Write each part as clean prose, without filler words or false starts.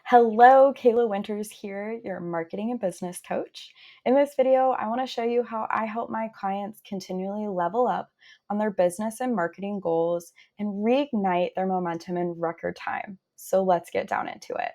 Hello, Kayla Winters here, your marketing and business coach. In this video, I want to show you how I help my clients continually level up on their business and marketing goals and reignite their momentum in record time. So let's get down into it.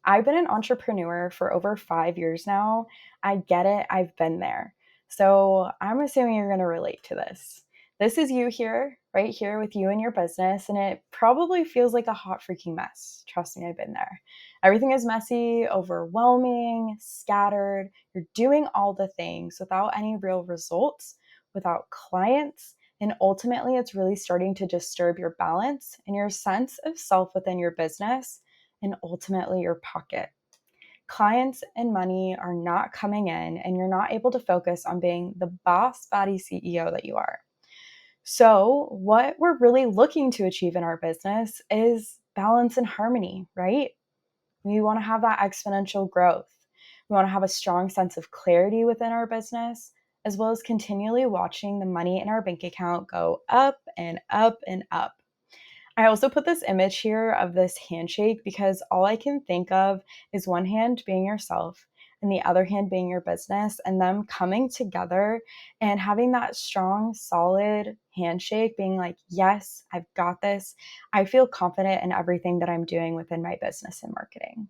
I've been an entrepreneur for over 5 years now. I get it, I've been there. So I'm assuming you're going to relate to this. This is you here, right here with you and your business, and it probably feels like a hot freaking mess. Trust me, I've been there. Everything is messy, overwhelming, scattered. You're doing all the things without any real results, without clients, and ultimately it's really starting to disturb your balance and your sense of self within your business and ultimately your pocket. Clients and money are not coming in, and you're not able to focus on being the boss body CEO that you are. So, what we're really looking to achieve in our business is balance and harmony, right? We want to have that exponential growth. We want to have a strong sense of clarity within our business, as well as continually watching the money in our bank account go up and up and up. I also put this image here of this handshake because all I can think of is one hand being yourself and the other hand being your business, and them coming together and having that strong, solid handshake, being like, yes, I've got this. I feel confident in everything that I'm doing within my business and marketing.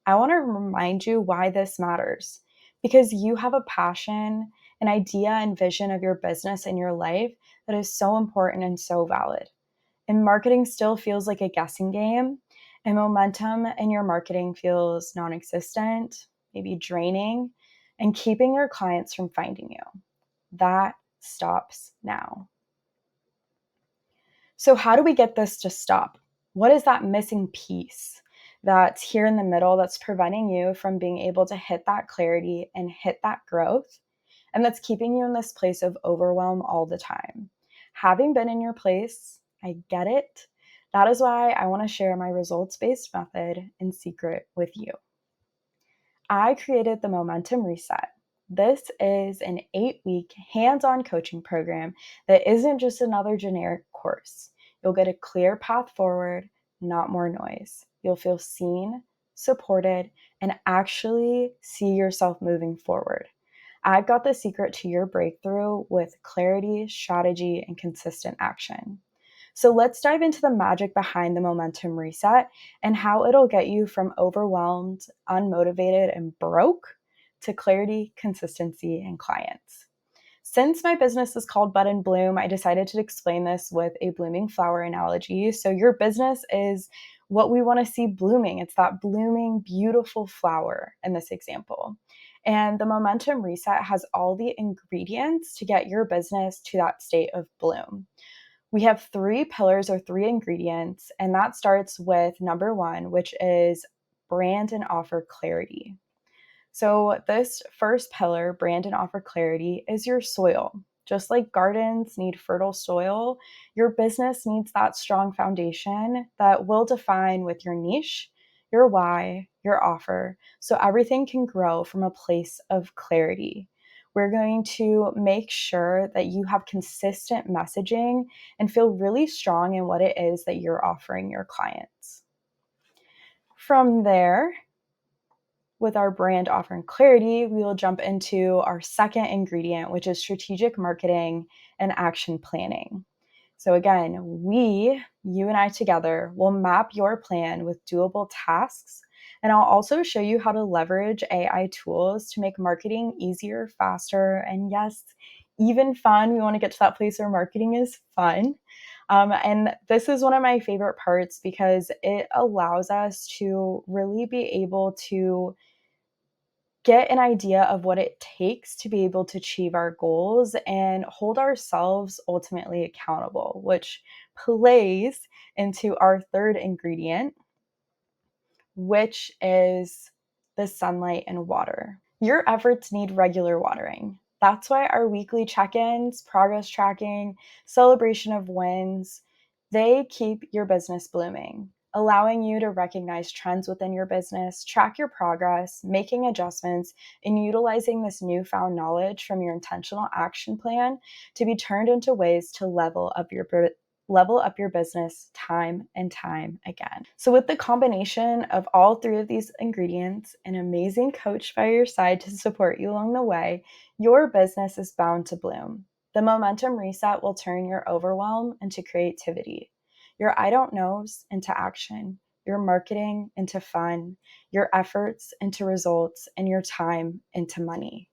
I want to remind you why this matters, because you have a passion, an idea, and vision of your business and your life that is so important and so valid. And marketing still feels like a guessing game, and momentum in your marketing feels non existent, maybe draining, and keeping your clients from finding you. That stops now. So, how do we get this to stop? What is that missing piece that's here in the middle that's preventing you from being able to hit that clarity and hit that growth? And that's keeping you in this place of overwhelm all the time. Having been in your place, I get it. That is why I want to share my results-based method in secret with you. I created the Momentum Reset. This is an 8-week hands-on coaching program that isn't just another generic course. You'll get a clear path forward, not more noise. You'll feel seen, supported, and actually see yourself moving forward. I've got the secret to your breakthrough with clarity, strategy, and consistent action. So let's dive into the magic behind the Momentum Reset and how it'll get you from overwhelmed, unmotivated, and broke to clarity, consistency, and clients. Since my business is called Bud and Bloom, I decided to explain this with a blooming flower analogy. So your business is what we want to see blooming. It's that blooming, beautiful flower in this example. And the Momentum Reset has all the ingredients to get your business to that state of bloom. We have 3 pillars or 3 ingredients, and that starts with number 1, which is brand and offer clarity. So this first pillar, brand and offer clarity, is your soil. Just like gardens need fertile soil, your business needs that strong foundation that will define with your niche, your why, your offer, so everything can grow from a place of clarity. We're going to make sure that you have consistent messaging and feel really strong in what it is that you're offering your clients. From there, with our brand offering clarity, we will jump into our second ingredient, which is strategic marketing and action planning. So again, you and I together, will map your plan with doable tasks. And I'll also show you how to leverage AI tools to make marketing easier, faster, and yes, even fun. We want to get to that place where marketing is fun. And this is one of my favorite parts because it allows us to really be able to get an idea of what it takes to be able to achieve our goals and hold ourselves ultimately accountable, which plays into our third ingredient, which is the sunlight and water. Your efforts need regular watering. That's why our weekly check-ins, progress tracking, celebration of wins, they keep your business blooming, allowing you to recognize trends within your business, track your progress, making adjustments, and utilizing this newfound knowledge from your intentional action plan to be turned into ways to level level up your business time and time again. So, with the combination of all three of these ingredients, an amazing coach by your side to support you along the way, your business is bound to bloom. The momentum reset will turn your overwhelm into creativity, your I don't knows into action, your marketing into fun, your efforts into results, and your time into money.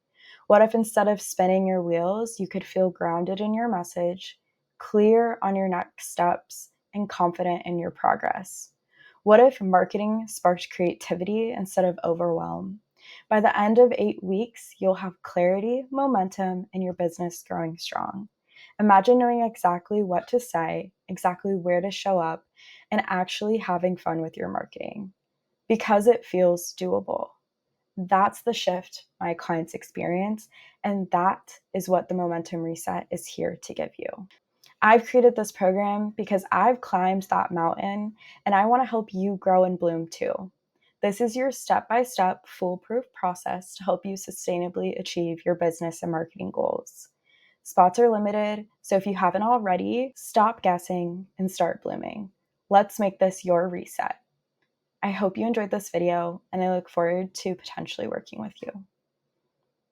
What if instead of spinning your wheels, you could feel grounded in your message, clear on your next steps, and confident in your progress? What if marketing sparked creativity instead of overwhelm? By the end of 8 weeks, you'll have clarity, momentum, and your business growing strong. Imagine knowing exactly what to say, exactly where to show up, and actually having fun with your marketing because it feels doable. That's the shift my clients experience, and that is what the Momentum Reset is here to give you. I've created this program because I've climbed that mountain and I want to help you grow and bloom too. This is your step-by-step foolproof process to help you sustainably achieve your business and marketing goals. Spots are limited, so if you haven't already, stop guessing and start blooming. Let's make this your reset. I hope you enjoyed this video, and I look forward to potentially working with you.